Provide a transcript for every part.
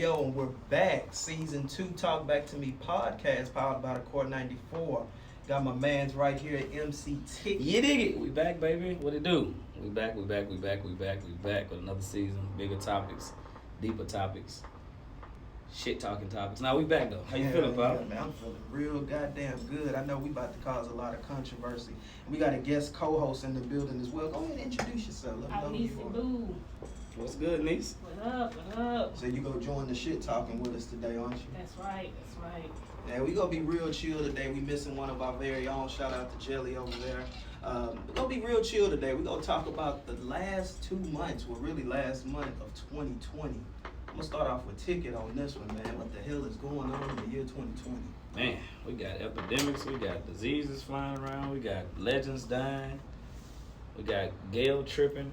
Yo, and we're back. Season 2 TalkBack2Me Podcast, powered by the Core 94. Got my mans right here at MC Tick. You dig it? We back, baby. What it do? We back with another season. Bigger topics, deeper topics, shit talking topics. Now we back though. How you feeling, Bob? Yeah, man, I'm feeling real goddamn good. I know we about to cause a lot of controversy. We got a guest co-host in the building as well. Go ahead and introduce yourself. Let me know who you are. Boo. What's good, niece? What up? So you go join the shit talking with us today, aren't you? That's right. Yeah, we gonna be real chill today. We missing one of our very own. Shout out to Jelly over there. We're gonna be real chill today. We're gonna talk about the last 2 months, well really last month of 2020. I'm gonna start off with Ticket on this one, man. What the hell is going on in the year 2020? Man, we got epidemics, we got diseases flying around, we got legends dying, we got Gail tripping.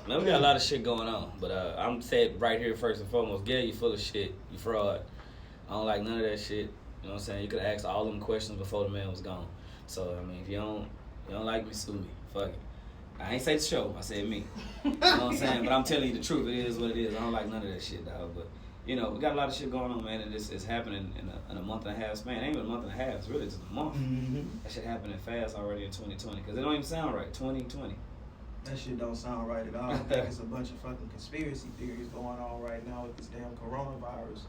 Man, we got a lot of shit going on, but I'm saying right here first and foremost, Gail, you full of shit, you fraud. I don't like none of that shit. You know what I'm saying? You could have asked all them questions before the man was gone. So I mean, if you don't like me, sue me. Fuck it. I ain't say the show. I said me. You know what I'm saying? But I'm telling you the truth. It is what it is. I don't like none of that shit, dog. But you know, we got a lot of shit going on, man, and it's happening in a month and a half span. It ain't even a month and a half. It's really just a month. Mm-hmm. That shit happening fast already in 2020 because it don't even sound right. 2020. That shit don't sound right at all. I think it's a bunch of fucking conspiracy theories going on right now with this damn coronavirus.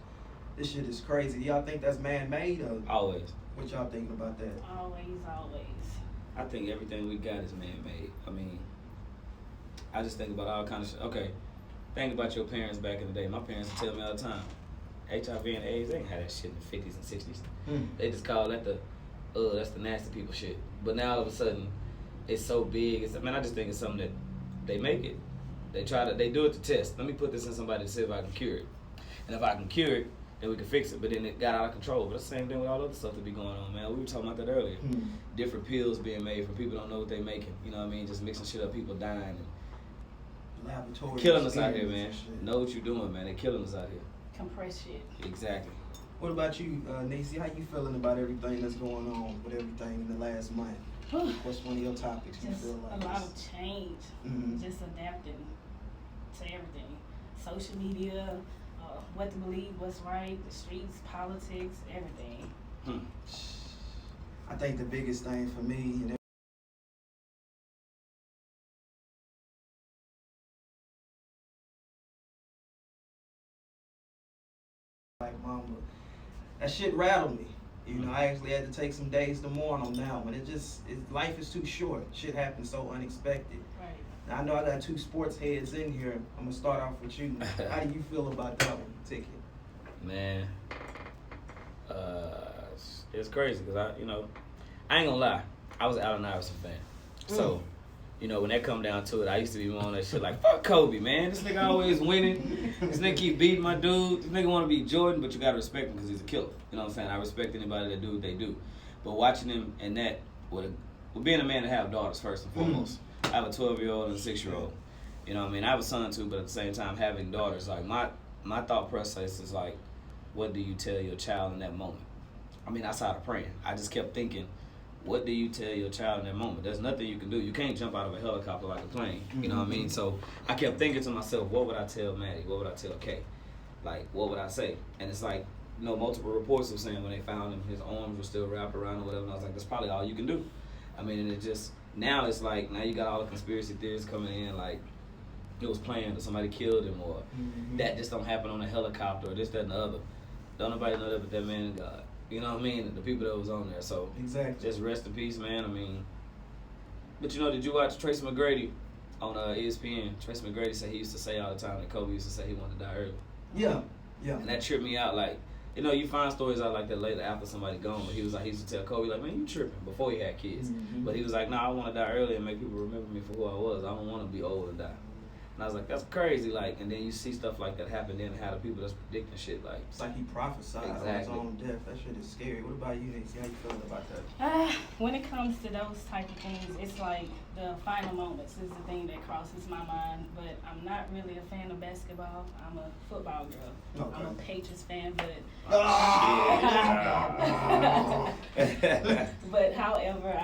This shit is crazy. Y'all think that's man-made or Always. what y'all thinking about that? Always. I think everything we got is man-made. I mean, I just think about all kind of shit. Okay, think about your parents back in the day. My parents would tell me all the time, HIV and AIDS, they ain't had that shit in the 50s and 60s. They just call that that's the nasty people shit. But now all of a sudden, it's so big. I just think it's something that they make it. They do it to test. Let me put this in somebody to see if I can cure it. And if I can cure it, then we can fix it. But then it got out of control. But it's the same thing with all other stuff that be going on, man. We were talking about that earlier. Different pills being made for people don't know what they making. You know what I mean? Just mixing shit up, people dying and Laboratory killing us out here, man. Know what you're doing, man. They killing us out here. Compressed shit. Exactly. What about you, Nisi? How you feeling about everything that's going on with everything in the last month? What's one of your topics you Just feel like? a lot of change. Just adapting to everything. Social media, what to believe, what's right, the streets, politics, everything. I think the biggest thing for me, and like mama, that shit rattled me. You know, I actually had to take some days to mourn on that one. Life is too short. Shit happens so unexpected. Right. Now, I know I got two sports heads in here. I'm gonna start off with you. How do you feel about that one, Ticket? Man, it's crazy because I ain't gonna lie. I was an Allen Iverson fan. So, when that come down to it, I used to be more on that shit like, fuck Kobe, man. This nigga always winning. This nigga keep beating my dude. This nigga want to be Jordan, but you gotta respect him because he's a killer. You know what I'm saying? I respect anybody that do what they do. But watching him and that, with being a man to have daughters first and foremost. I have a 12-year-old and a 6-year-old. You know what I mean? I have a son too, but at the same time, having daughters, like my thought process is like, what do you tell your child in that moment? I mean, outside of praying, I just kept thinking, what do you tell your child in that moment? There's nothing you can do. You can't jump out of a helicopter like a plane. You know what I mean? So I kept thinking to myself, what would I tell Maddie? What would I tell Kay? Like, what would I say? And it's like, multiple reports were saying when they found him, his arms were still wrapped around or whatever. And I was like, that's probably all you can do. I mean, and it just, now it's like, now you got all the conspiracy theories coming in, like, it was planned or somebody killed him or that just don't happen on a helicopter or this, that, and the other. Don't nobody know that but that man and God. You know what I mean? The people that was on there. So exactly. Just rest in peace, man. I mean, but did you watch Tracy McGrady on ESPN? Tracy McGrady said he used to say all the time that Kobe used to say he wanted to die early. Yeah. And that tripped me out. Like, you find stories out like that later after somebody gone. But he used to tell Kobe, like, man, you tripping before he had kids. But he was like, nah, I want to die early and make people remember me for who I was. I don't want to be old and die. And I was like, that's crazy. Like, and then you see stuff like that happen then, how the people that's predicting shit, like. It's like he prophesied on his own death. That shit is scary. What about you, Nancy? How you feeling about that? When it comes to those type of things, it's like the final moments is the thing that crosses my mind. But I'm not really a fan of basketball. I'm a football girl. Okay. I'm a Patriots fan, but but however,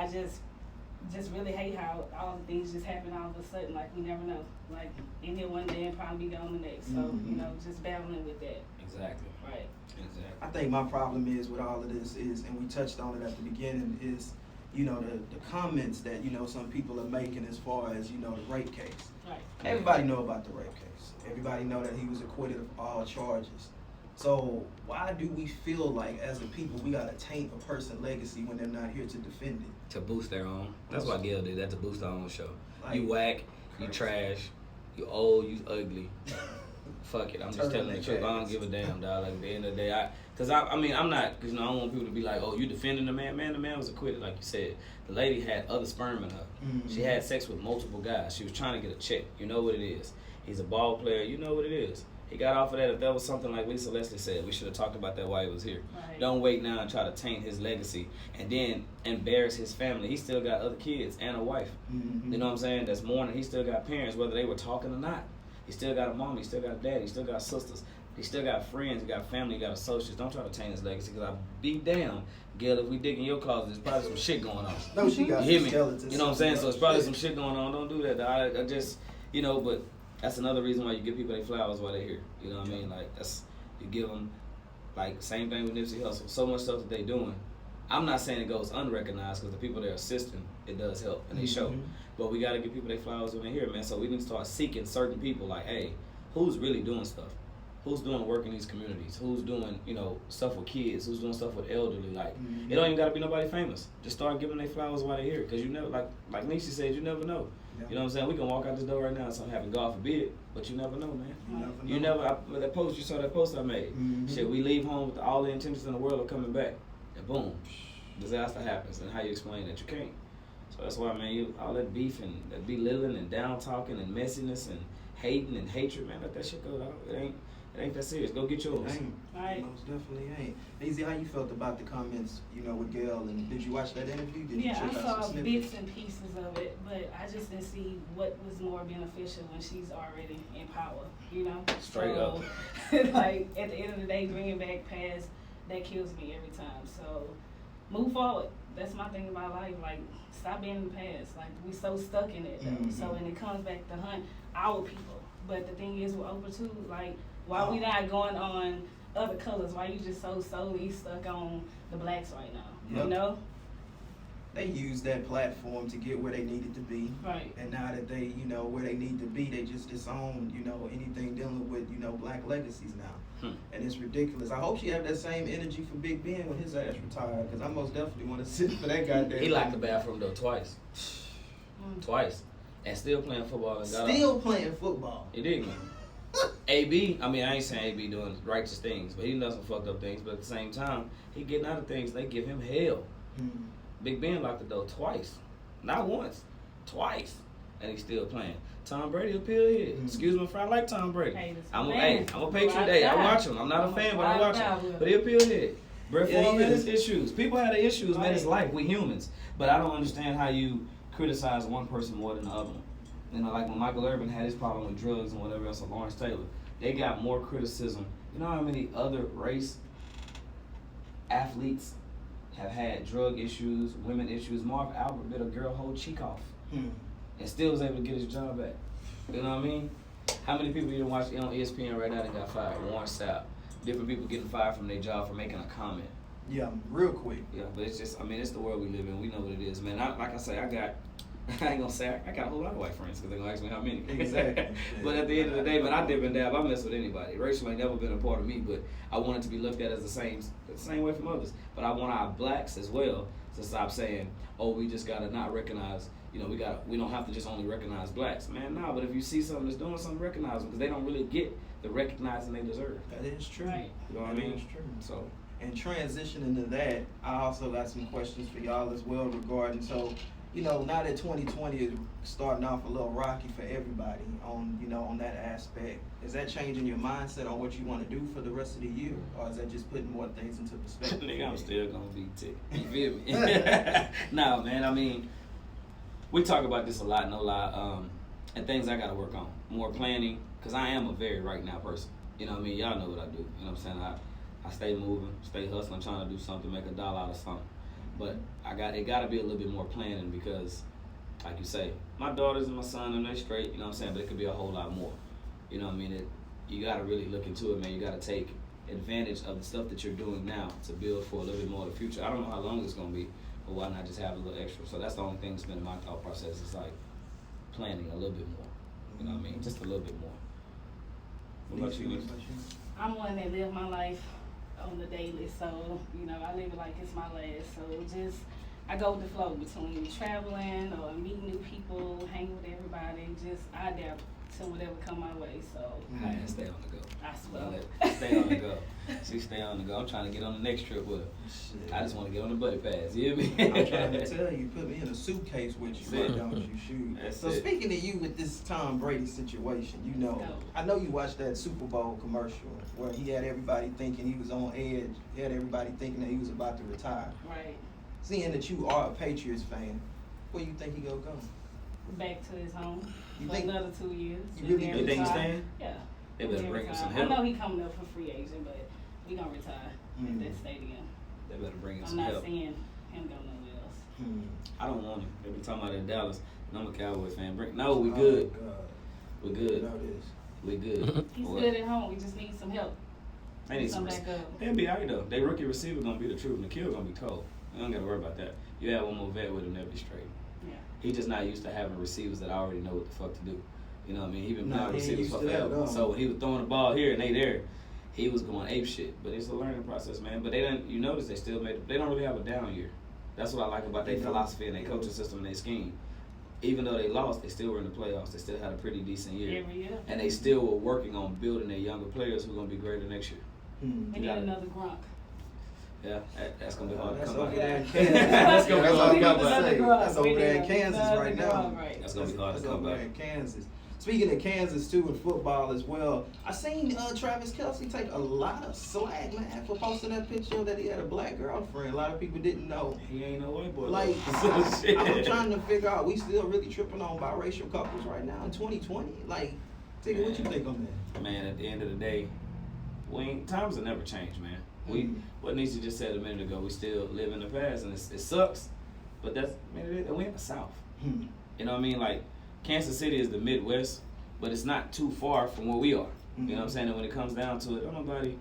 just really hate how all the things just happen all of a sudden. Like, we never know. Like, in here one day and probably be gone the next. So, you know, just battling with that. Exactly. Right. Exactly. I think my problem is with all of this is, and we touched on it at the beginning, is, you know, the comments that, you know, some people are making as far as, you know, the rape case. Right. Everybody know about the rape case. Everybody know that he was acquitted of all charges. So why do we feel like, as a people, we gotta taint a person's legacy when they're not here to defend it? To boost their own. That's why Gail did that, to boost their own show. Like, you whack, you trash, you old, you ugly. Fuck it, I'm just telling the truth. I don't give a damn, dog. Like, at the end of the day, I mean, I'm not, because, you know, I don't want people to be like, oh, you defending the man. Man, the man was acquitted, like you said. The lady had other sperm in her. Mm-hmm. She had sex with multiple guys. She was trying to get a check. You know what it is. He's a ball player. You know what it is. He got off of that. If that was something like Lisa Leslie said, we should have talked about that while he was here. Right. Don't wait now and try to taint his legacy and then embarrass his family. He still got other kids and a wife. Mm-hmm. You know what I'm saying? That's mourning. He still got parents, whether they were talking or not. He still got a mom. He still got a dad. He still got sisters. He still got friends. He got family. He got associates. Don't try to taint his legacy, because I be damn, Gail, if we dig in your closet, there's probably some shit going on. No, she got you hear some me? skeletons. You know what I'm saying? So it's probably some shit going on. Don't do that. I just, you know, but that's another reason why you give people their flowers while they're here. You know what I mean? Like, that's, you give them, like, same thing with Nipsey Hussle. So much stuff that they doing. I'm not saying it goes unrecognized, because the people that are assisting, it does help and they show. But we got to give people their flowers when they're here, man. So we need to start seeking certain people, like, hey, who's really doing stuff? Who's doing work in these communities? Who's doing, you know, stuff with kids? Who's doing stuff with elderly? Like, it don't even got to be nobody famous. Just start giving their flowers while they're here, because you never, like Niecy said, you never know. Yeah. You know what I'm saying? We can walk out this door right now and something happen, God forbid, but you never know, man. You never know. That post, you saw that post I made. Shit, we leave home with all the intentions in the world of coming back, and boom, disaster happens. And how you explain that? You can't. So that's why, man, all that beef and that belittling and down talking and messiness and hating and hatred, man, let that shit go, dog. It ain't that serious. Go get yours. It ain't. Right. Most definitely ain't. Easy, how you felt about the comments, you know, with Gail, and did you watch that interview? Did you Yeah, check I out saw some snippets? bits and pieces of it, but I just didn't see what was more beneficial when she's already in power, you know? Straight up. Like, at the end of the day, bringing back past, that kills me every time. So, move forward. That's my thing about life. Like, stop being in the past. Like, we so stuck in it, though. So, when it comes back to hunt our people. But the thing is, with Oprah, too, like, why we not going on other colors? Why you just so solely stuck on the blacks right now? Yep. You know? They used that platform to get where they needed to be. Right. And now that they, you know, where they need to be, they just disown, you know, anything dealing with, you know, black legacies now. And it's ridiculous. I hope she have that same energy for Big Ben when his ass retired, because I most definitely want to sit for that goddamn. He locked the bathroom though twice. Twice. And still playing football. And got Still off. playing football. He did, man. AB, I mean, I ain't saying AB doing righteous things, but he does some fucked up things. But at the same time, he getting out of things, they give him hell. Big Ben locked the door twice. Not once. Twice. And he's still playing. Tom Brady appeal here. Excuse me if I like Tom Brady. Hey, I'm a Patriot. Hey, I watch him. I'm not a fan, but I watch him. But he appeal here. Brett Favre had his issues. People had their issues, man. It's life. We humans. But I don't understand how you criticize one person more than the other one. You know, like when Michael Irvin had his problem with drugs and whatever else, or Lawrence Taylor, they got more criticism. You know how many other race athletes have had drug issues, women issues? Marv Albert bit a girl whole cheek off and still was able to get his job back. You know what I mean? How many people you done watch on ESPN right now that got fired? Warren Sapp. Different people getting fired from their job for making a comment. Yeah, real quick. Yeah, but it's just, I mean, it's the world we live in. We know what it is, man. Like I say, I ain't gonna say I got a whole lot of white friends because they're gonna ask me how many. Exactly. But at the end of the day, man, I dip and dab. I mess with anybody. Racial ain't never been a part of me, but I want it to be looked at as the same way from others. But I want our blacks as well to stop saying, oh, we just gotta not recognize. You know, we don't have to just only recognize blacks, man. Nah, but if you see something that's doing something, recognize them, because they don't really get the recognizing they deserve. That is true. Right. You know what I mean? That is true. So. And transitioning to that, I also got some questions for y'all as well regarding, so, you know, now that 2020 is starting off a little rocky for everybody on, you know, on that aspect, is that changing your mindset on what you want to do for the rest of the year? Or is that just putting more things into perspective? Nigga, I'm still gonna be ticked. You feel me? Nah, man, I mean, we talk about this a lot, no lie, and things I gotta work on. More planning, because I am a very right now person. You know what I mean? Y'all know what I do. You know what I'm saying? I stay moving, stay hustling, trying to do something, make $1 out of something. But it got to be a little bit more planning because, like you say, my daughters and my son and they're straight. You know what I'm saying? But it could be a whole lot more. You know what I mean? You got to really look into it, man. You got to take advantage of the stuff that you're doing now to build for a little bit more of the future. I don't know how long it's gonna be, but why not just have a little extra? So that's the only thing that's been in my thought process. It's like planning a little bit more. You know what I mean? Just a little bit more. What about you? I'm one that live my life on the daily, so I live it like it's my last. So I go with the flow between traveling or meeting new people, hanging with everybody. I adapt to whatever come my way. So I stay on the go. I swear. Stay on the go. She stay on the go. I'm trying to get on the next trip with her. Shit. I just want to get on the buddy pass. You hear me? I'm trying to tell you, put me in a suitcase with you. Why don't you shoot? So speaking of you with this Tom Brady situation, I know you watched that Super Bowl commercial where he had everybody thinking he was on edge. He had everybody thinking that he was about to retire. Right. Seeing that you are a Patriots fan, where you think he gonna go? Back to his home you for think, another 2 years. You think he's staying? Yeah. They better bring him some help. I know he coming up for free agent, but we gonna retire at that stadium. They better bring him some help. I'm not seeing him go nowhere else. I don't want him. They be talking about it in Dallas, and I'm a Cowboys fan. We good. We good. We good. He's good at home. We just need some help. They need some backup. They'll be alright though. They rookie receiver gonna be the truth, and the kill gonna be cold. You don't gotta worry about that. You have one more vet with him, they'll be straight. Yeah. He just not used to having receivers that already know what the fuck to do. You know what I mean? He been playing receivers for forever. So when he was throwing the ball here and they there, he was going ape shit. But it's a learning process, man. But you notice they still they don't really have a down year. That's what I like about their philosophy and their coaching system and their scheme. Even though they lost, they still were in the playoffs. They still had a pretty decent year. Every year. And they still were working on building their younger players who are going to be greater next year. They need another Gronk. Yeah, that's going to be hard to come over out. there in Kansas. That's going to be hard to come out. That's over there in Kansas right now. That's going to be hard to come back. In Kansas. Speaking of Kansas, too, in football as well, I seen Travis Kelce take a lot of slack, man, for posting that picture that he had a black girlfriend. A lot of people didn't know. He ain't no white boy. Like, I'm trying to figure out, we still really tripping on biracial couples right now in 2020? Like, Tigger, what you think on that? Man, at the end of the day, times will never change, man. What Nisha just said a minute ago, we still live in the past, and it sucks, but we in the South. You know what I mean? Like, Kansas City is the Midwest, but it's not too far from where we are. You know what I'm saying? And when it comes down to it, don't nobody,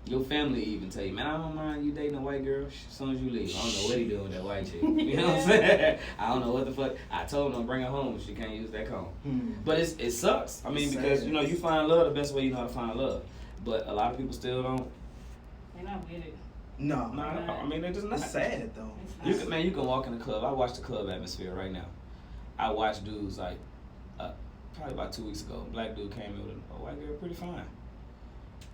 your family even tell you, man, I don't mind you dating a white girl as soon as you leave. I don't know what he doing with that white chick. You know what I'm saying? I don't know what the fuck. I told him don't bring her home if she can't use that comb. But it sucks. I mean, because, you find love the best way you know how to find love. But a lot of people still don't. They're not with it. No. I mean, they're just not. It's sad, though. You can walk in the club. I watch the club atmosphere right now. I watch dudes like, probably about 2 weeks ago, a black dude came in with a white girl pretty fine.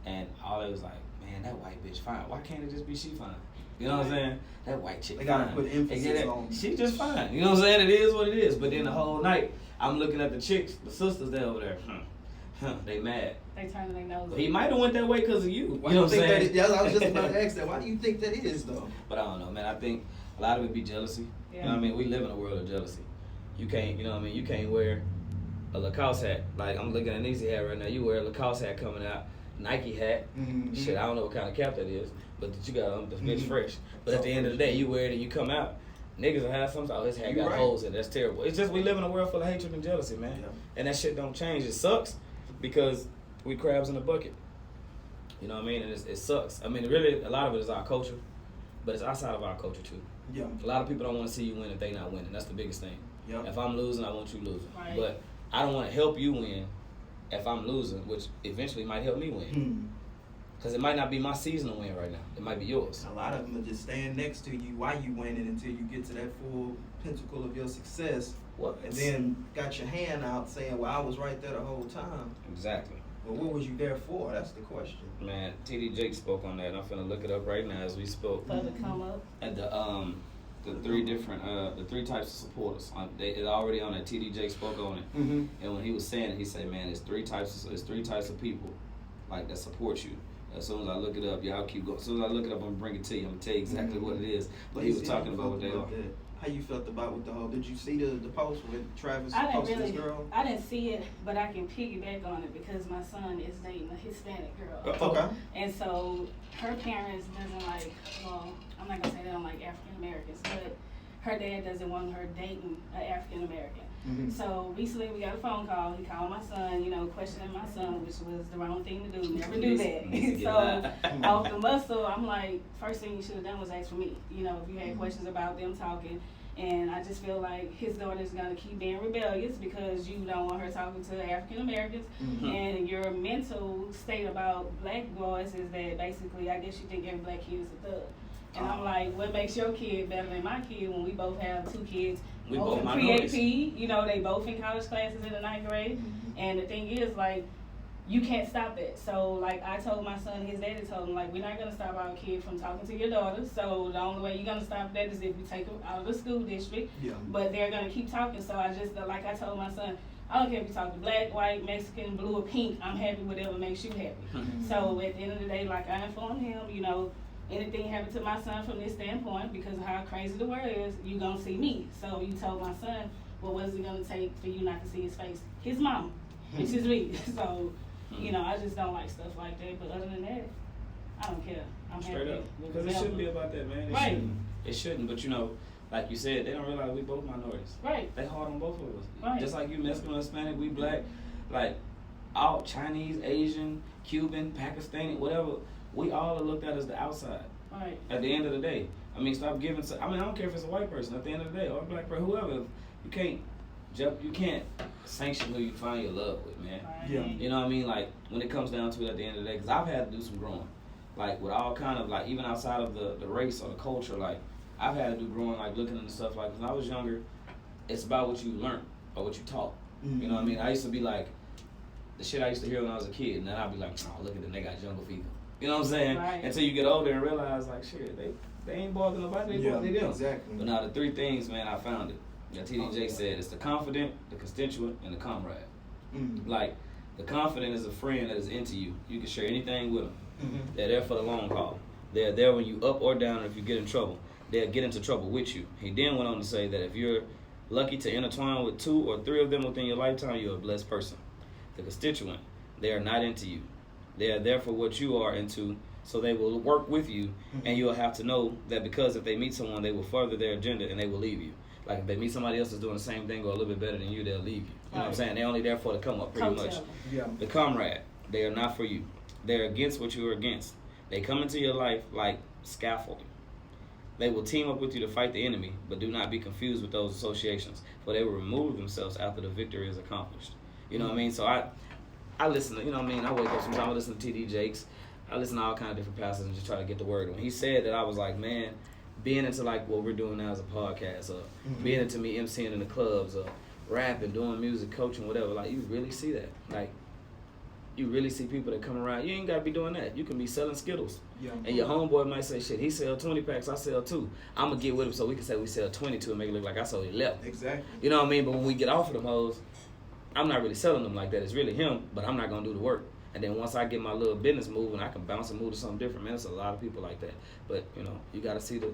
And all it was like, man, that white bitch fine. Why can't it just be she fine? You know what I'm saying? That white chick they fine. gotta put emphasis on. She just fine. You know what I'm saying? It is what it is. But then the whole night, I'm looking at the chicks, the sisters there over there. They mad. They turning their nose. He might have went that way because of you. You know what I'm saying? I was just about to ask that. Why do you think that is, though? But I don't know, man. I think a lot of it be jealousy. Yeah. You know what I mean? We live in a world of jealousy. You can't, you know what I mean? You can't wear a Lacoste hat. Like, I'm looking at an Easy hat right now. You wear a Lacoste hat coming out, Nike hat. Shit, I don't know what kind of cap that is, but that you got the bitch fresh. But at the end of the day, you wear it and you come out, niggas will have something. Oh, his hat got holes in it. That's terrible. It's just we live in a world full of hatred and jealousy, man. Yeah. And that shit don't change. It sucks because we crabs in a bucket. You know what I mean? And it sucks. I mean, really, a lot of it is our culture, but it's outside of our culture, too. Yeah. A lot of people don't want to see you win if they not winning. That's the biggest thing. Yep. If I'm losing, I want you losing. Right. But I don't want to help you win if I'm losing, which eventually might help me win. Because it might not be my season to win right now. It might be yours. A lot of them are just stand next to you while you winning until you get to that full pinnacle of your success. What? And then got your hand out saying, well, I was right there the whole time. Exactly. But what was you there for? That's the question. Man, TD Jake spoke on that. I'm finna look it up right now as we spoke. For the come up. At the three types of supporters. It's already on that. TD Jake spoke on it. And when he was saying it, he said, man, it's three types of people like that support you. As soon as I look it up, y'all keep going. As soon as I look it up, I'm gonna bring it to you. I'm gonna tell you exactly what it is. But he was talking about what they are. How you felt about with the whole? Did you see the post with Travis I didn't posted really, this girl? I didn't see it, but I can piggyback on it because my son is dating a Hispanic girl. Okay. And so her parents doesn't like, well, I'm not gonna say they don't like African Americans, but her dad doesn't want her dating an African American. Mm-hmm. So recently we got a phone call. He called my son, questioning my son, which was the wrong thing to do. Never do that. So off the muscle, I'm like, first thing you should have done was ask for me. If you had questions about them talking. And I just feel like his daughter's gonna keep being rebellious because you don't want her talking to African Americans. Mm-hmm. And your mental state about black boys is that basically, I guess you think every black kid is a thug. And I'm like, what makes your kid better than my kid when we both have two kids? We both both in pre-AP, they both in college classes in the 9th grade. Mm-hmm. And the thing is, you can't stop it. So, I told my son, his daddy told him, we're not going to stop our kid from talking to your daughter. So, the only way you're going to stop that is if you take them out of the school district. Yeah. But they're going to keep talking. So, I told my son, I don't care if you talk to black, white, Mexican, blue, or pink. I'm happy whatever makes you happy. Mm-hmm. So, at the end of the day, I informed him, anything happened to my son from this standpoint, because of how crazy the world is, you gonna see me. So you told my son, well, what's it gonna take for you not to see his face? His mama, which is me. So, I just don't like stuff like that. But other than that, I don't care. I'm straight happy. Up. Because it shouldn't be about that, man. It shouldn't. But like you said, they don't realize we both minorities. Right. They hard on both of us. Right. Just like you Mexican, Hispanic, we black, all Chinese, Asian, Cuban, Pakistani, whatever. We all are looked at as the outside. Right. At the end of the day. Stop giving. I don't care if it's a white person. At the end of the day, or a black person, whoever, you can't sanction who you find your love with, man. Right. Yeah. You know what I mean? When it comes down to it at the end of the day, because I've had to do some growing. With all kind of, even outside of the race or the culture, I've had to do growing, looking into stuff, when I was younger, it's about what you learn or what you taught. Mm-hmm. You know what I mean? I used to be the shit I used to hear when I was a kid, and then I'd be like, oh, look at them, they got jungle fever. You know what I'm saying? Right. Until you get older and realize, shit, they ain't bothering nobody, they bothering them. Exactly. But now the three things, man, I found it. Yeah, TDJ said it's the confident, the constituent, and the comrade. Mm-hmm. The confident is a friend that is into you. You can share anything with them. Mm-hmm. They're there for the long haul. They're there when you up or down, and if you get in trouble, they'll get into trouble with you. He then went on to say that if you're lucky to intertwine with 2 or 3 of them within your lifetime, you're a blessed person. The constituent, they are not into you. They are there for what you are into, so they will work with you, and you'll have to know that because if they meet someone, they will further their agenda and they will leave you. If they meet somebody else that's doing the same thing or a little bit better than you, they'll leave you. You know what I'm saying? They're only there for the come up, pretty much. Yeah. The comrade, they are not for you. They're against what you are against. They come into your life like scaffolding. They will team up with you to fight the enemy, but do not be confused with those associations, for they will remove themselves after the victory is accomplished. You know what I mean? So I listen to, I wake up sometimes, I listen to TD Jakes. I listen to all kind of different pastors and just try to get the word. When he said that, I was like, man, being into what we're doing now as a podcast, or being into me emceeing in the clubs, or rapping, doing music, coaching, whatever, you really see that. You really see people that come around. You ain't got to be doing that. You can be selling Skittles. Yeah. And your homeboy might say, shit, he sell 20 packs, I sell 2. I'm going to get with him so we can say we sell 22 and make it look like I sold 11. Exactly. You know what I mean? But when we get off of them hoes, I'm not really selling them like that. It's really him, but I'm not going to do the work. And then once I get my little business moving, I can bounce and move to something different. Man, there's a lot of people like that. But, you got to see the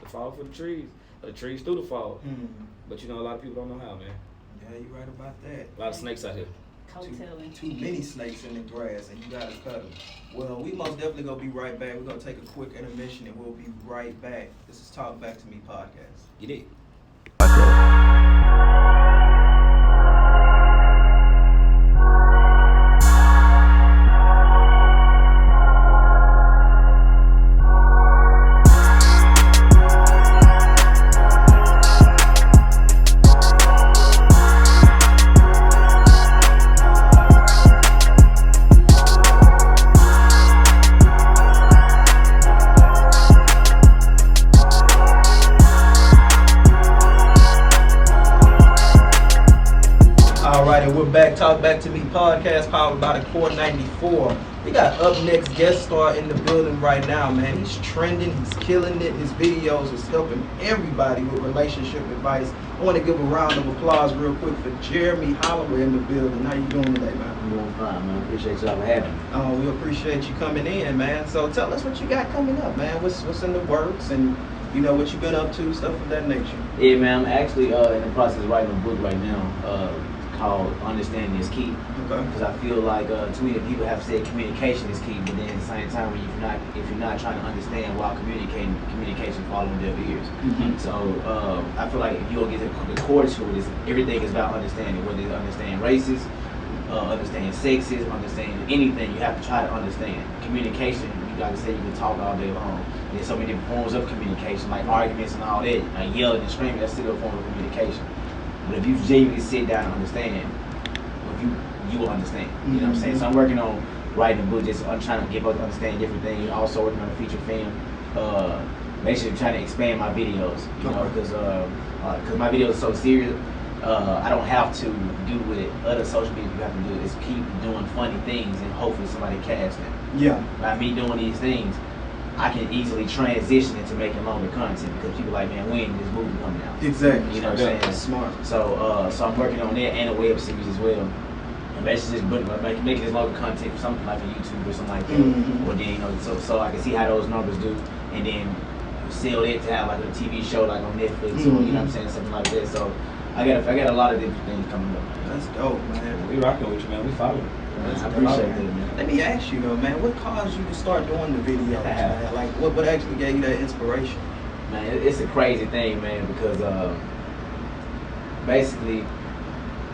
fall for the trees, or the trees through the fall. Mm-hmm. But, a lot of people don't know how, man. Yeah, you're right about that. A lot of snakes out here. Too many snakes in the grass, and you gotta cut them. Well, we most definitely gonna be right back. We're gonna take a quick intermission, and we'll be right back. This is Talk Back to Me Podcast. You did. Talk Back to Me Podcast, powered by the Core 94. We got up next guest star in the building right now, man. He's trending, he's killing it. His videos is helping everybody with relationship advice. I want to give a round of applause real quick for Jeremy Holloway in the building. How you doing today, man? I'm doing fine, man. Appreciate y'all for having me. We appreciate you coming in, man. So tell us what you got coming up, man. What's in the works, and you know what you've been up to, stuff of that nature. Yeah, man. I'm actually in the process of writing a book right now called "Understanding Is Key." Okay. Because I feel like too many people have said communication is key, but then at the same time, when if you're not trying to understand while communication falls on deaf ears. Mm-hmm. So I feel like if you don't get the core to it, everything is about understanding. Whether it's understanding races, understanding sexes, understanding anything, you have to try to understand. Communication, like I said, you can talk all day long. There's so many different forms of communication, like arguments and all that. Like yelling and screaming, that's still a form of communication. But if you genuinely sit down and understand, you will understand. You know what I'm saying? So I'm working on writing a book, I'm trying to get us to understand different things. Also working on a feature film. Basically trying to expand my videos, you know, because my videos are so serious. I don't have to do what other social media people have to do. Is keep doing funny things and hopefully somebody catch them. Yeah. By me doing these things, I can easily transition into making longer content because people like, man, when this movie coming out? Exactly. You know what I'm saying? That's smart. So I'm working on that and a web series as well. And basically just making this longer content for something like a YouTube or something like that. Mm-hmm. Or then, you know, so I can see how those numbers do, and then sell it to have like a TV show like on Netflix or you know what I'm saying, something like that. So I got a lot of different things coming up. That's dope, man. We rocking with you, man. We follow. I appreciate that, man. Let me ask you though, man, what caused you to start doing the videos, man? Like, what actually gave you that inspiration? Man, it's a crazy thing, man, because basically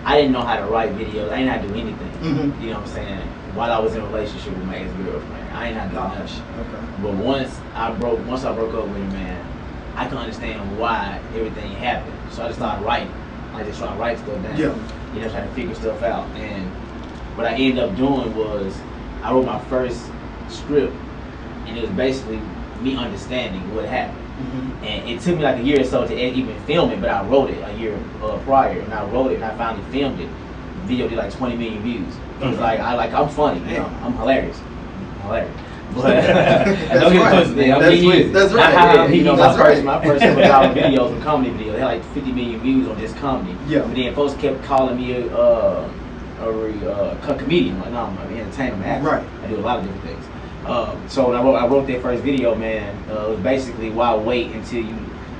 I didn't know how to write videos. I didn't know how to do anything. Mm-hmm. You know what I'm saying? While I was in a relationship with my ex-girlfriend, I didn't know how to do nothing. Okay. But once I broke up with her, man, I can understand why everything happened. So I just started writing. I just tried to write stuff down. Yeah. You know, trying to figure stuff out. And what I ended up doing was I wrote my first script, and it was basically me understanding what happened. Mm-hmm. And it took me like a year or so to even film it, but I wrote it a year prior, and I wrote it, and I finally filmed it. The video did like 20 million views. It was like I'm funny, you know, I'm hilarious. But That's right. That's right. You know, That's right. my first $100 videos were comedy videos. They had like 50 million views on just comedy. Yeah. But then folks kept calling me a comedian. Like, no, I'm an entertainer, actor. Right. I do a lot of different things. So when I wrote that first video, man, it was basically why wait until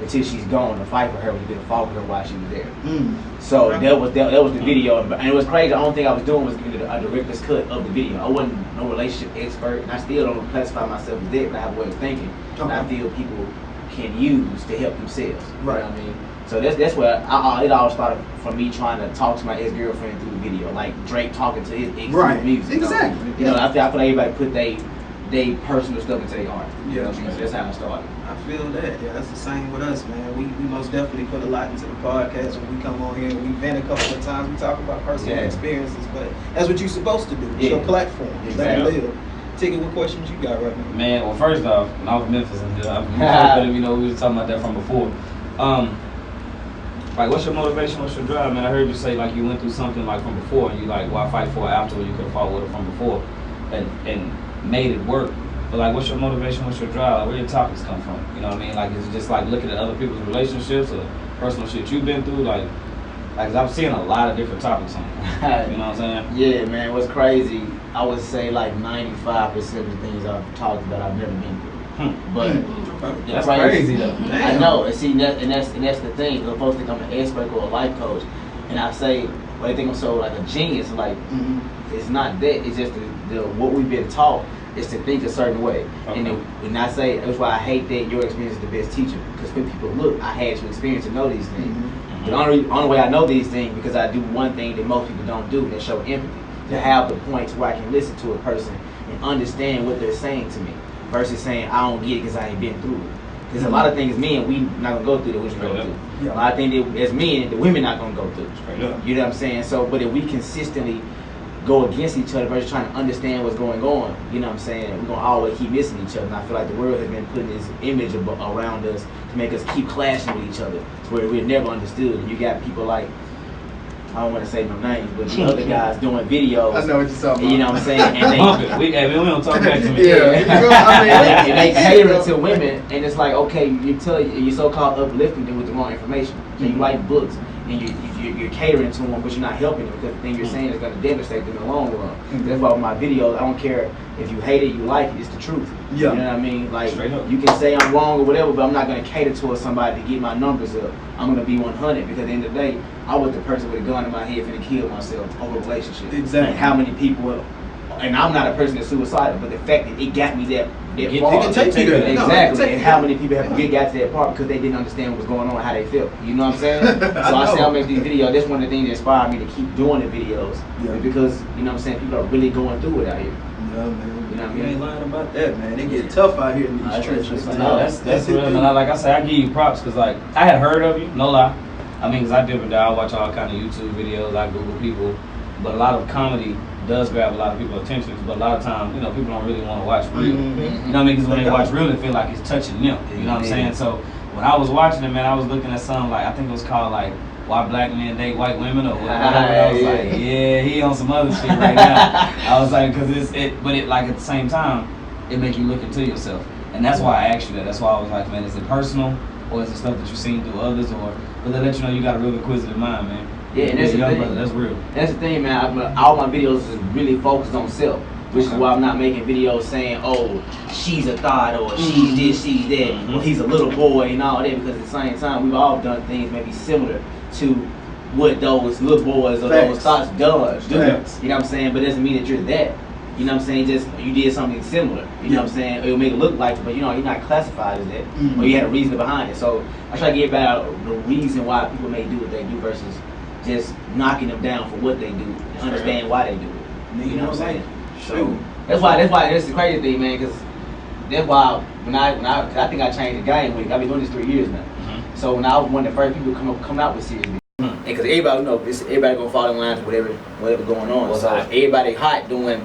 she's gone to fight for her when you could fought for her while she was there. Mm. So that was the video, and it was crazy. The only thing I was doing was giving a director's cut of the video. I wasn't no relationship expert, and I still don't classify myself as that, but I have a way of thinking that I feel people can use to help themselves. Right. You know what I mean? So that's where it all started from me trying to talk to my ex-girlfriend through the video, like Drake talking to his ex through music. Exactly. You know, I feel like everybody put they personal stuff into their art. Yeah. You know what I mean? So that's how I started. I feel that. Yeah, that's the same with us, man. We most definitely put a lot into the podcast when we come on here. We vent a couple of times. We talk about personal experiences, but that's what you're supposed to do. It's your platform. Exactly. Let it live. Ticket, what questions you got right now? Man, well, first off, when I was in Memphis, and you know, we was talking about that from before. Like, what's your motivation? What's your drive, man? I heard you say like you went through something like from before, and you like, why fight for it after when you could have fought with it from before, and made it work. But like, what's your motivation? What's your drive? Like, where your topics come from? You know what I mean? Like, is it just like looking at other people's relationships or personal shit you've been through? Like, cause I'm seeing a lot of different topics on it. You know what I'm saying? Yeah, man. What's crazy? I would say like 95% of the things I've talked about I've never been through. But that's crazy though. I know. And see, that's the thing. They're supposed to think I'm an expert or a life coach, and I say, well, they think I'm so like a genius. Like, it's not that. It's just the what we've been taught is to think a certain way. Okay. And I say that's why I hate that your experience is the best teacher, because when people look, I had to experience to know these things. The only way I know these things because I do one thing that most people don't do, that show empathy. To have the points where I can listen to a person and understand what they're saying to me, versus saying I don't get it because I ain't been through it. Because a lot of things men, we not gonna go through that we go through. Yeah. A lot of things that as men, the women not gonna go through. You know what I'm saying? So, but if we consistently go against each other versus trying to understand what's going on, you know what I'm saying, we're gonna always keep missing each other. And I feel like the world has been putting this image around us to make us keep clashing with each other, to where we're never understood. And you got people like I don't want to say no names, but the other guys doing videos. I know what you're talking about. You know what I'm saying? And Bump it. We don't talk back to me. Yeah. and they catering to women, and it's like, okay, you're so-called uplifting them with the wrong information. So you write books, and you're catering to them, but you're not helping them because the thing you're saying is going to devastate them in the long run. That's why with my videos, I don't care if you hate it, you like it, it's the truth. Yeah. You know what I mean? Like, you can say I'm wrong or whatever, but I'm not going to cater towards somebody to get my numbers up. I'm going to be 100 because at the end of the day, I was the person with a gun in my head finna kill myself over a relationship. Exactly. And how many people, and I'm not a person that's suicidal, but the fact that it got me that It far. can take you there. No, Exactly. it can And take how you many people have got to that part because they didn't understand what was going on and how they felt. You know what I'm saying? So I say I'll make these videos. That's one of the things that inspired me to keep doing the videos. Yeah. Because, you know what I'm saying, people are really going through it out here. Yeah, man. You know what I You mean? ain't lying about that, man. It get tough out here in these trenches. No, that's real. And like I said, I give you props because like I had heard of you, no lie. I mean, because I dip and down, I watch all kind of YouTube videos, I Google people, but a lot of comedy does grab a lot of people's attention. But a lot of times, you know, people don't really want to watch real. Mm-hmm. You know what I mean? Because when they watch real, they feel like it's touching them. You know what I'm saying? So when I was watching it, man, I was looking at something like I think it was called like Why Black Men Date White Women or whatever. I was like, yeah, he on some other shit right now. I was like, because but like at the same time, it make you look into yourself, and that's why I asked you that. That's why I was like, man, is it personal or is it stuff that you've seen through others, or but they let you know you got a real inquisitive mind, man. Yeah, and that's the young thing. brother, that's real. That's the thing, man. All my videos is really focused on self, which is why I'm not making videos saying, oh, she's a thought, or she's this, she's that, or he's a little boy and all that, because at the same time, we've all done things maybe similar to what those little boys or those thoughts do. You know what I'm saying? But it doesn't mean that you're that. You know what I'm saying? Just you did something similar. You know what I'm saying? It'll make it look like it, but you know, you're not classified as that. Or you had a reason behind it. So I try to get about the reason why people may do what they do versus just knocking them down for what they do and understand why they do it. You know what I'm saying? So that's why that's the crazy thing, man, because that's why when I think I changed the game with it. I've been doing this 3 years now. So when I was one of the first people come out with serious videos. Because everybody, you know, everybody gonna fall in line to whatever going on. So everybody hot doing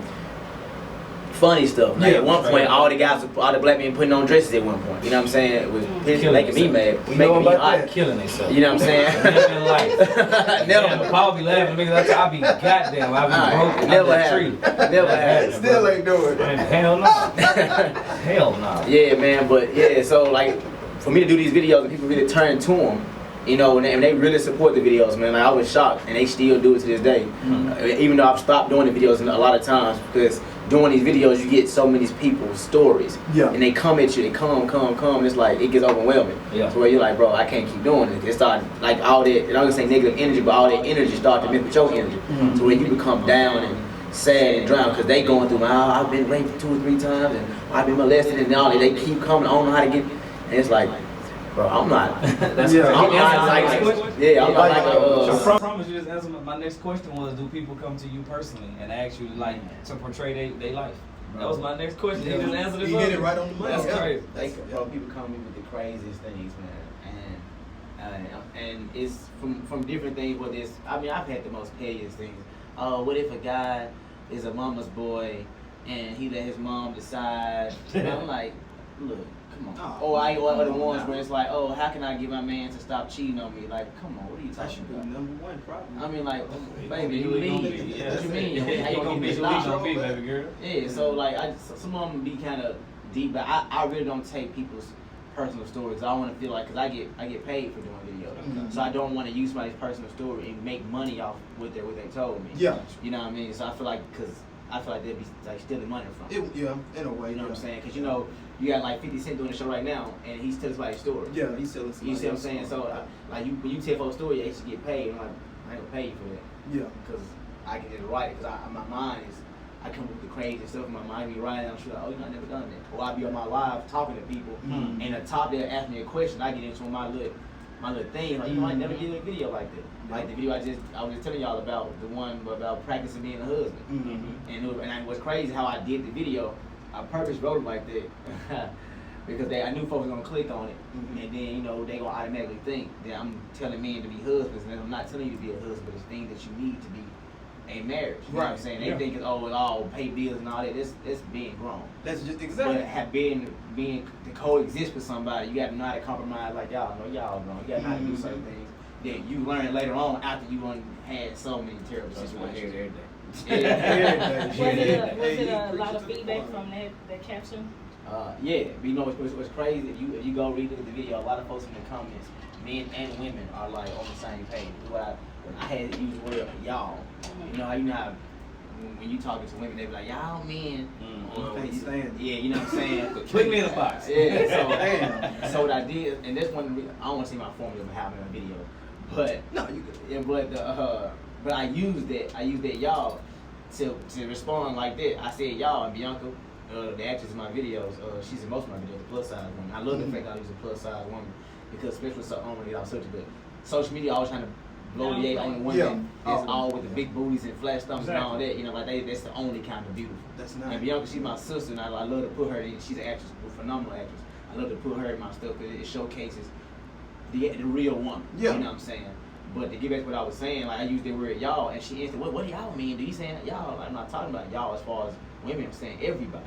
funny stuff. Like at one point, all the black men putting on dresses at one point. You know what I'm saying? It was making me mad. Making me hot. Killing themselves. You know what I'm saying? Never in life. Never. Paul be laughing because I be goddamn. I be broke. Never had. Never had. Still ain't doing it. Hell no. Hell no. Yeah, man. But yeah, so like for me to do these videos and people really turn to them, you know, and they really support the videos, man. Like, I was shocked, and they still do it to this day. Even though I've stopped doing the videos a lot of times because doing these videos, you get so many people's stories, and they come at you, they come, and it's like it gets overwhelming. So where you're like, bro, I can't keep doing it. It started like all that, and I'm gonna say negative energy, but all that energy started to mix with your energy. So when you become down and sad and drowned because they going through, I've been raped 2 or 3 times, and I've been molested, and all that. They keep coming. I don't know how to get, and it's like, bro, I'm not. That's Yeah. I'm not like I promise you this answer. My next question was, do people come to you personally and ask you like to portray their life? That was my next question. You just answered it. You hit it right on the money. That's crazy. Bro, people come in with the craziest things, man, and it's from different things. But it's, I mean, I've had the most pettiest things. What if a guy is a mama's boy and he let his mom decide? And I'm like, look. Come on. Or the ones where it's like, oh, how can I get my man to stop cheating on me? Like, come on, what are you talking about? #1 problem. I mean, like, baby, you leave. What you mean? How you gonna get on me, baby girl? Yeah, so like, some of them be kind of deep, but I really don't take people's personal stories. I want to feel like, cause I get paid for doing videos, so I don't want to use somebody's personal story and make money off what they told me. Yeah. You know what I mean? So I feel like they'd be like stealing money from me. Yeah, in a way. You know what I'm saying? Because you know, you got like 50 Cent doing the show right now, and he's telling somebody's story. Yeah, he's telling somebody. You see what I'm saying? So like when you tell folks a story, you actually get paid. I'm like, I ain't gonna pay you for that. Yeah. Because I can just write it. Because my mind is, I come up with the crazy stuff in my mind. I be writing, I'm sure like, oh, you know, I never done that. Or I be on my live talking to people, and the top there ask me a question. I get into my little thing, like, you know, I never did a video like that. Like the video I was just telling y'all about, the one about practicing being a husband. And what's crazy how I did the video, I purpose wrote it like that because I knew folks were gonna click on it, and then you know they gonna automatically think that I'm telling men to be husbands, and I'm not telling you to be a husband. It's things that you need to be a marriage. You know what I'm saying? They think it's all pay bills and all that. That's being grown. That's just exactly. But being to coexist with somebody, you got to know how to compromise. Like y'all know, y'all grown. You got to know how to do certain things. that you learn later on after you had so many terrible That's what I hear situations. every day. Was it a lot of feedback from that caption? Yeah, but you know what's crazy? If you go read the video, a lot of folks in the comments, men and women, are like on the same page. When I had to use the word y'all, you know how when you talking to women, they be like, y'all men. Yeah, you know what I'm saying? Put me in a box. Yeah, so what I did, and this one, I don't want to see my formula of how I'm in a video, but No, you good. yeah, but I used that y'all to respond like that. I said y'all, and Bianca, the actress in my videos, she's in most of my videos, a plus size woman. I love the fact that I use a plus size woman because especially so I don't want to get off subject, but social media always trying to blow the on the women that's all with the big booties and flash thumbs and all that. You know, like that's the only kind of beautiful. That's nice. And Bianca, she's my sister, and I love to put her in. She's an actress, a phenomenal actress. I love to put her in my stuff because it showcases the real woman. Yeah. You know what I'm saying? But to get back to what I was saying, like I used the word y'all, and she answered, what do y'all mean? Do you saying y'all? I'm not talking about y'all as far as women. I'm saying everybody,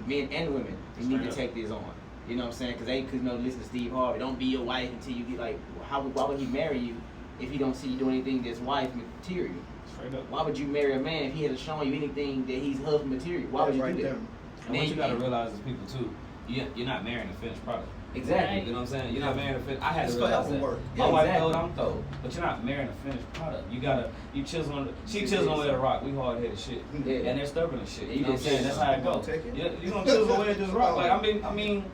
men and women. We need to take this on. You know what I'm saying? Because they could listen to Steve Harvey. Don't be your wife until you get like, why would he marry you if he don't see you doing anything that's wife material? Straight up. Why would you marry a man if he hasn't shown you anything that he's husband material? Why would you do that? And what you gotta realize is people too, you're not marrying a finished product. Exactly. You know what I'm saying? You're not marrying a finished. I had to It's realize forever that. work. My Yeah, wife exactly. throwed, I'm throwed. But you're not marrying a finished product. You chisel she chiseling away at a rock. We hard headed shit. Yeah. And they're stubborn as shit. You You know what I'm saying? That's how it goes. Take it. You're gonna chisel away at this rock. Like I mean,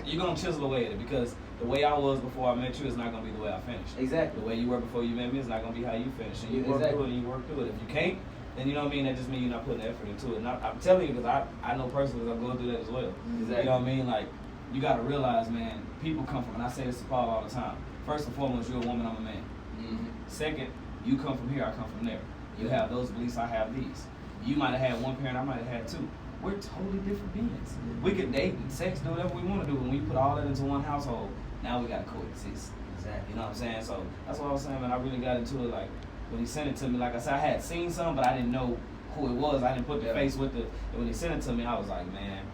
you're gonna chisel away at it because the way I was before I met you is not gonna be the way I finished. Exactly. The way you were before you met me is not gonna be how you finish. And you work Exactly. through it and you work through it. If you can't, then you know what I mean, that just means you're not putting the effort into it. And I'm telling you because I know personally I'm going through that as well. Exactly. You know what I mean? Like, you gotta realize, man, people come from, and I say this to Paul all the time. First and foremost, you're a woman, I'm a man. Mm-hmm. Second, you come from here, I come from there. You have those beliefs, I have these. You might have had one parent, I might have had two. We're totally different beings. We can date and sex, do whatever we want to do. When we put all that into one household, now we gotta coexist. Exactly. You know what I'm saying? So that's what I was saying, man. I really got into it. Like when he sent it to me, like I said, I had seen some, but I didn't know who it was. I didn't put the face with it. And when he sent it to me, I was like, man,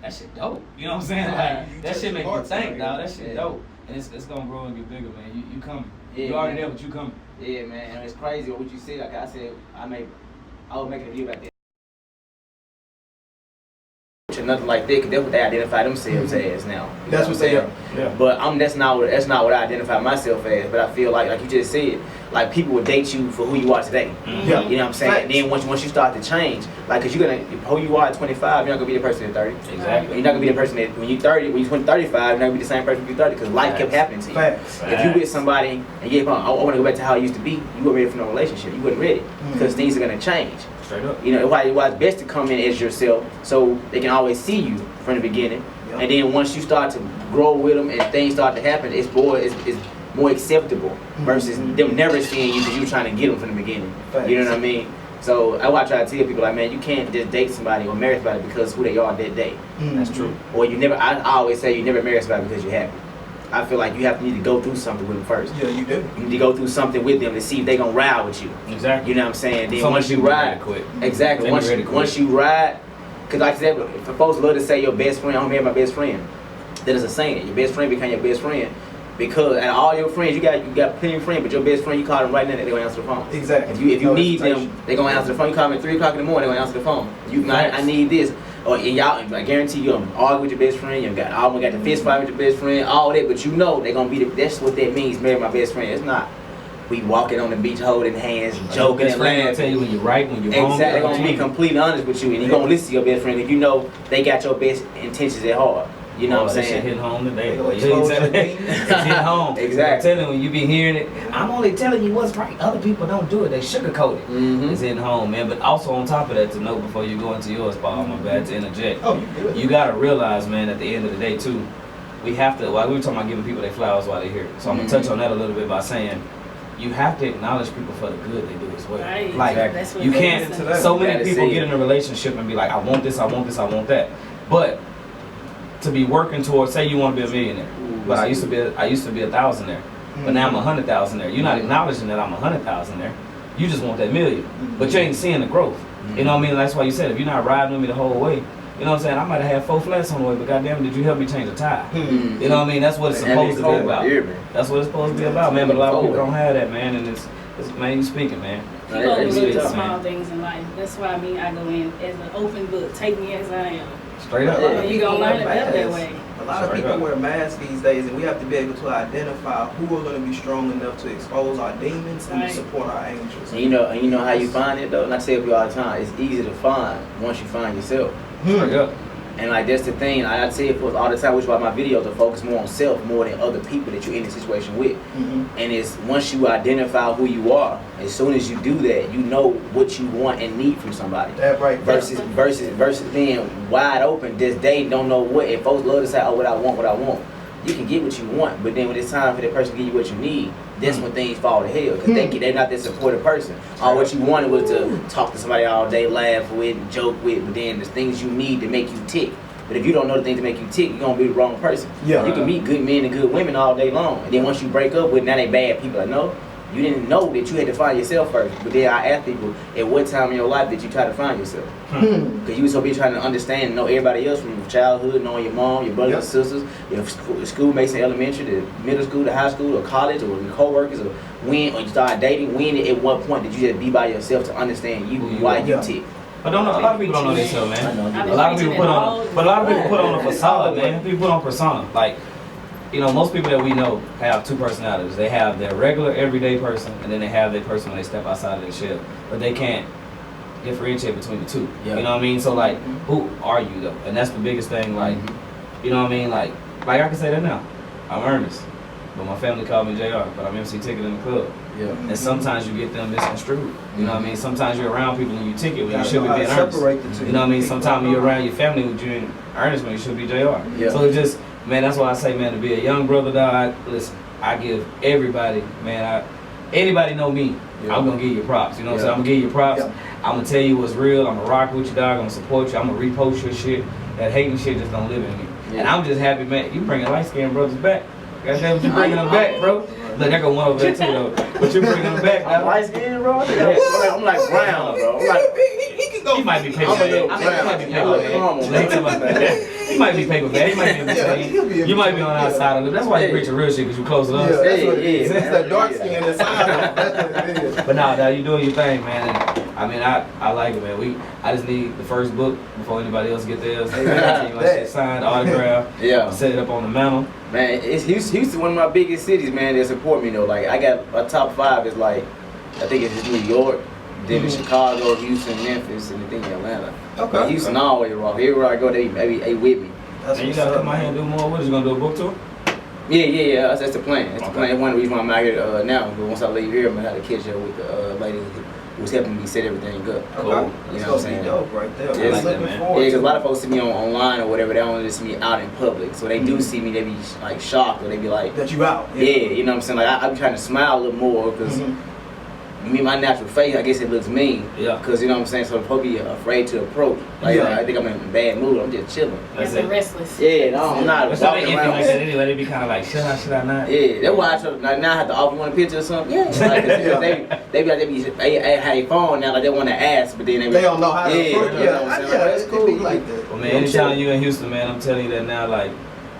that shit dope. You know what I'm saying? Like that shit make you think, dog. That shit dope. And it's gonna grow and get bigger, man. You coming. Yeah, You already man. there, but you coming. Yeah, man, and it's crazy what you said. Like I said, I was making a video about that. Nothing like that, because that's what they identify themselves as now. You That's know what they I'm are. saying? Yeah. But that's not what I identify myself as. But I feel like you just said, like people will date you for who you are today. Yeah. You know what I'm saying? Facts. Then once you start to change, like, cause you're gonna who you are at 25, you're not gonna be the person at 30. Exactly. You're not gonna be the person that when you're 30, when you're 35, you're not gonna be the same person when you're 30, because life kept happening to you. Facts. If you with somebody and you I want to go back to how it used to be, you weren't ready for no relationship. You weren't ready because things are gonna change. Straight up. You know why it's best to come in as yourself so they can always see you from the beginning. Yep. And then once you start to grow with them and things start to happen, it's more acceptable versus them never seeing you because you trying to get them from the beginning. Facts. You know what I mean? So I try to tell people like, man, you can't just date somebody or marry somebody because who they are that day. That's true. Or you never. I always say you never marry somebody because you're happy. I feel like you need to go through something with them first. Yeah, you do. You need to go through something with them to see if they gonna ride with you. Exactly. You know what I'm saying? Then Some once you people ride, ready to quit. exactly. They ready to quit. Once you ride, because like I said, for folks love to say your best friend, I'm marry my best friend. That is a saying. Your best friend become your best friend because out of all your friends, you got plenty of friends, but your best friend, you call them right now, they're gonna answer the phone. Exactly. If you No need hesitation. them, they're gonna answer the phone. You call them at 3 o'clock in the morning, they're gonna answer the phone. I need this. Or and y'all, I guarantee you gonna argue with your best friend. You got the fist fight with your best friend, all that. But you know they're gonna be. That's what that means. Marry my best friend. It's not. We walking on the beach holding hands, joking and laughing. Tell you when you're right, when you're wrong. Exactly. They're gonna be completely honest with you, and you're gonna listen to your best friend if you know they got your best intentions at heart. You know what I'm That shit saying? hitting home today. They You ain't telling expose me. It's hitting home. Exactly. I'm telling you, when you be hearing it, I'm only telling you what's right. Other people don't do it. They sugarcoat it. Mhm. It's hitting home, man. But also on top of that, to know before you go into yours, Paul, I'm bad to interject. Oh, you good. You gotta realize, man, at the end of the day, too, we have to. While we were talking about giving people their flowers while they're here, so I'm gonna touch on that a little bit by saying, you have to acknowledge people for the good they do as well. Right. Like That's what you they can't. listen to. So You many gotta people see get it. in a relationship and be like, I want this, I want this, I want that, but to be working towards, say you want to be a millionaire, but I used to be a 1,000-aire, but now I'm 100,000-aire. You're not acknowledging that I'm 100,000-aire. You just want that million, but you ain't seeing the growth. You know what I mean? That's why you said if you're not riding with me the whole way, You know what I'm saying? I might have had 4 flats on the way, but goddamn, did you help me change a tire? Mm-hmm. You know what I mean? That's what it's supposed to be about. That's what it's supposed to be about, man. But a lot of people don't have that, man. And it's man, you speaking, man. People overlook the small things in life. That's why I go in as an open book. Take me as I am. Straight up. You gonna learn it better that way. A lot of people wear masks these days, and we have to be able to identify who are going to be strong enough to expose our demons and to support our angels. And you know how you find it though. And I say it all the time. It's easy to find once you find yourself. Straight up. And like that's the thing. I say it all the time, which is why my videos are focused more on self more than other people that you're in a situation with. Mm-hmm. And it's once you identify who you are, as soon as you do that, you know what you want and need from somebody. That right. Versus being wide open. Just they don't know what. If folks love to say, "Oh, what I want," you can get what you want. But then when it's time for that person to give you what you need, that's when things fall to hell because they're not that supportive person. All what you wanted was to talk to somebody all day, laugh with, joke with, but then there's things you need to make you tick. But if you don't know the things to make you tick, you're gonna be the wrong person. Yeah. You can meet good men and good women all day long, and then once you break up with, now they bad people. I know you didn't know that you had to find yourself first. But then I ask people, at what time in your life did you try to find yourself? Because you were so busy trying to understand and know everybody else from childhood, knowing your mom, your brothers and sisters, your schoolmates in elementary, the middle school, the high school, or college, or your coworkers, or when, or you started dating. When, at what point did you just be by yourself to understand you and why you tick? But a lot of people don't know themselves, man. A lot of people put on a facade, man. People put on persona. Like, you know, most people that we know have 2 personalities. They have their regular, everyday person, and then they have their person when they step outside of their shell. But they can't differentiate between the 2. Yeah. You know what I mean? So, like, who are you, though? And that's the biggest thing, like, you know what I mean? Like I can say that now. I'm Ernest. But my family called me JR, but I'm MC Ticket in the club. Yeah. And sometimes you get them misconstrued. You know what I mean? Sometimes you're around people and you ticket when you should be being Ernest. You know what I mean? Sometimes you're around your family when you're Ernest when you should be JR. Yeah. So it's just, man, that's why I say, man, to be a young brother, dog, listen, I give everybody, man, anybody know me, I'm going to give you props. You know what I'm saying? I'm going to give you props. Yeah. I'm going to tell you what's real. I'm going to rock with you, dog. I'm going to support you. I'm going to repost your shit. That hating shit just don't live in me. Yeah. And I'm just happy, man, you bringing light-skinned brothers back. Goddamn, you bringing them back, bro. Look, I got one over there too, though. But you bringing them back, I'm dog. light skinned, bro. I'm like brown, bro. I'm like, He can go. He might be paper I'm a little bag. brown. He might be paper bag. He might be paper bag. He might be in between. You might be on the outside of it. That's why you preach your real shit, because you close to us. Yeah, that's what it is. Yeah, It's that dark skin inside. That's what it is. But nah, you doing your thing, man. And, I mean, I like it, man. I just need the first book before anybody else get theirs. My shit signed, autographed. Yeah. Set it up on the mantle. Man, it's Houston, one of my biggest cities, man, that support me though. Like I got my top 5 is like, I think it's New York, then Chicago, Houston, Memphis, and then Atlanta. Okay. But Houston always rock. Everywhere I go, they with me. That's And you what's gotta up, come out here and do more. What is you gonna do, a book tour? Yeah. That's the plan. That's the Okay. plan. That's one of the reasons why I'm out here now. But once I leave here, I'm gonna have to catch up with the lady who was helping me set everything up. Okay. Cool. You It's know what I'm gonna be saying? dope right there. Yeah, We're I like that, looking man. forward Yeah, because to a lot of folks see me online or whatever. They don't want to see me out in public. So they do see me, they be like shocked or they be like, that you out. yeah, you know what I'm saying? Like I be trying to smile a little more because me, my natural face, I guess it looks mean. Yeah. Because you know what I'm saying? So people be afraid to approach. Like Yeah. I think I'm in a bad mood. I'm just chilling. Yes, and restless. Yeah, no, I'm not But some walking they around. like that anyway. They be kind of like, should I not? Yeah, that's why I try to, like, now I have to offer one a picture or something. Yeah, like, they have a phone now, like they want to ask, but then they They don't know how to approach. you know what I'm saying? Like, that's it cool. be like that. Well, man, anytime you in Houston, man, I'm telling you that now, like,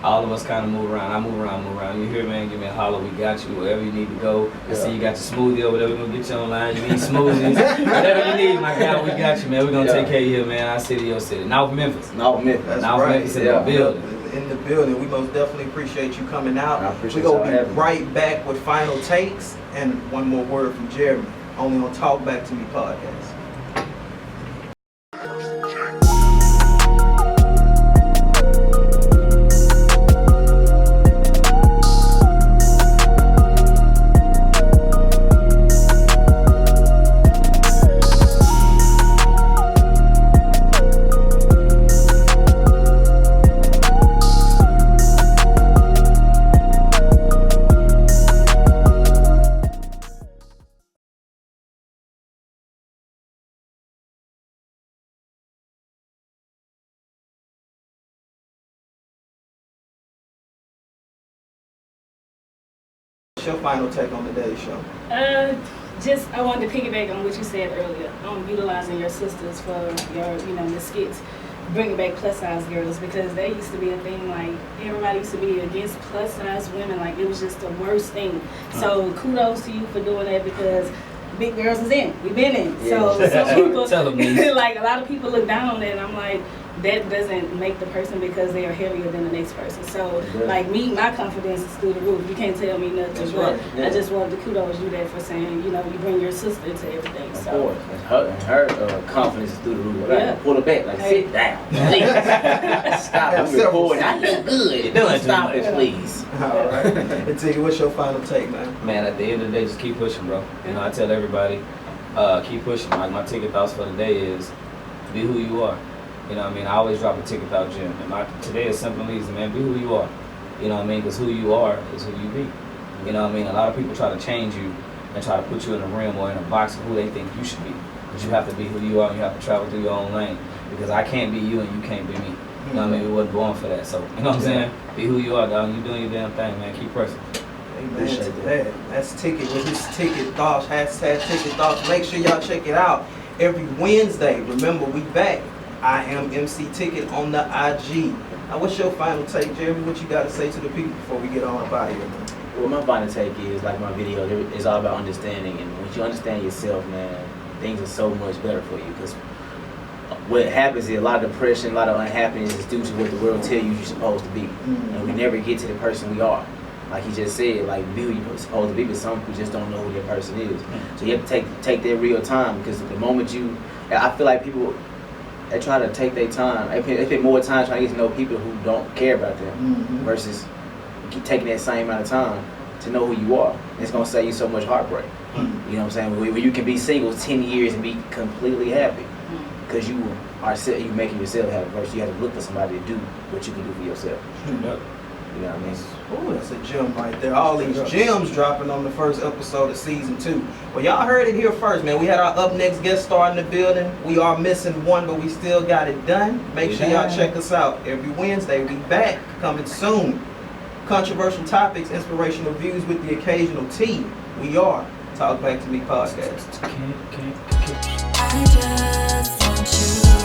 all of us kind of move around. I move around. You hear, man, give me a holler. We got you wherever you need to go. I see you got your smoothie over there. We're going to get you online. You need smoothies. Whatever you need, my guy, we got you, man. We're going to take care of you here, man. Our city, your city. North Memphis. No, man. That's North right. Memphis in the building. In the building. We most definitely appreciate you coming out. I appreciate We're going y'all to having be me. right back with final takes and one more word from Jeremy. Only on TalkBack2Me Podcast. What's your final take on today's show? I wanted to piggyback on what you said earlier on utilizing your sisters for your, the skits. bringing back plus size girls, because that used to be a thing. Like everybody used to be against plus size women. Like it was just the worst thing. So kudos to you for doing that, because big girls is in. We've been in. So some people, Tell them, like a lot of people look down on that, and I'm like, that doesn't make the person because they are heavier than the next person. So like me, my confidence is through the roof. You can't tell me nothing. That's but right. Yeah. I just want to kudos you that for saying, you know, you bring your sister to everything. Of So course. And her confidence is through the roof. Like, Yeah. pull it back. Like, Hey. sit down. Please. Stop. I'm recording. I feel good. Don't stop it, please. All right. And Tiggy, what's your final take, man? Man, at the end of the day, just keep pushing, bro. You know, I tell everybody, keep pushing. Like my ticket thoughts for the day is, be who you are. You know what I mean? I always drop a ticket thought gym. And today is simple and easy, man. Be who you are. You know what I mean? Because who you are is who you be. You know what I mean? A lot of people try to change you and try to put you in a rim or in a box of who they think you should be. But you have to be who you are, and you have to travel through your own lane. Because I can't be you and you can't be me. You know what I mean? We wasn't born for that. So, you know what I'm saying? Be who you are, dog. You doing your damn thing, man. Keep pressing. Amen to that. That's Ticket with his Ticket Thoughts, hashtag Ticket Thoughts. Make sure y'all check it out every Wednesday. Remember, we back. I am MC Ticket on the IG. Now, what's your final take, Jeremy? What you got to say to the people before we get on up out of here, man? Well, my final take is, like my video, it's all about understanding. And once you understand yourself, man, things are so much better for you. Because what happens is a lot of depression, a lot of unhappiness is due to what the world tell you you're supposed to be. And we never get to the person we are. Like he just said, like be who you're supposed to be, but some people just don't know who that person is. So you have to take that real time, because the moment I feel like people, they try to take their time. They spend more time trying to get to know people who don't care about them versus taking that same amount of time to know who you are. And it's gonna save you so much heartbreak. You know what I'm saying? Where you can be single 10 years and be completely happy because you making yourself happy versus you have to look for somebody to do what you can do for yourself. You know what I mean? Oh, that's a gem right there. All these gems dropping on the first episode of season 2. Well, y'all heard it here first, man. We had our up next guest star in the building. We are missing one, but we still got it done. Make sure y'all check us out every Wednesday. We back, coming soon. Controversial topics, inspirational views with the occasional tea. We are Talk Back to Me Podcast. I just want you.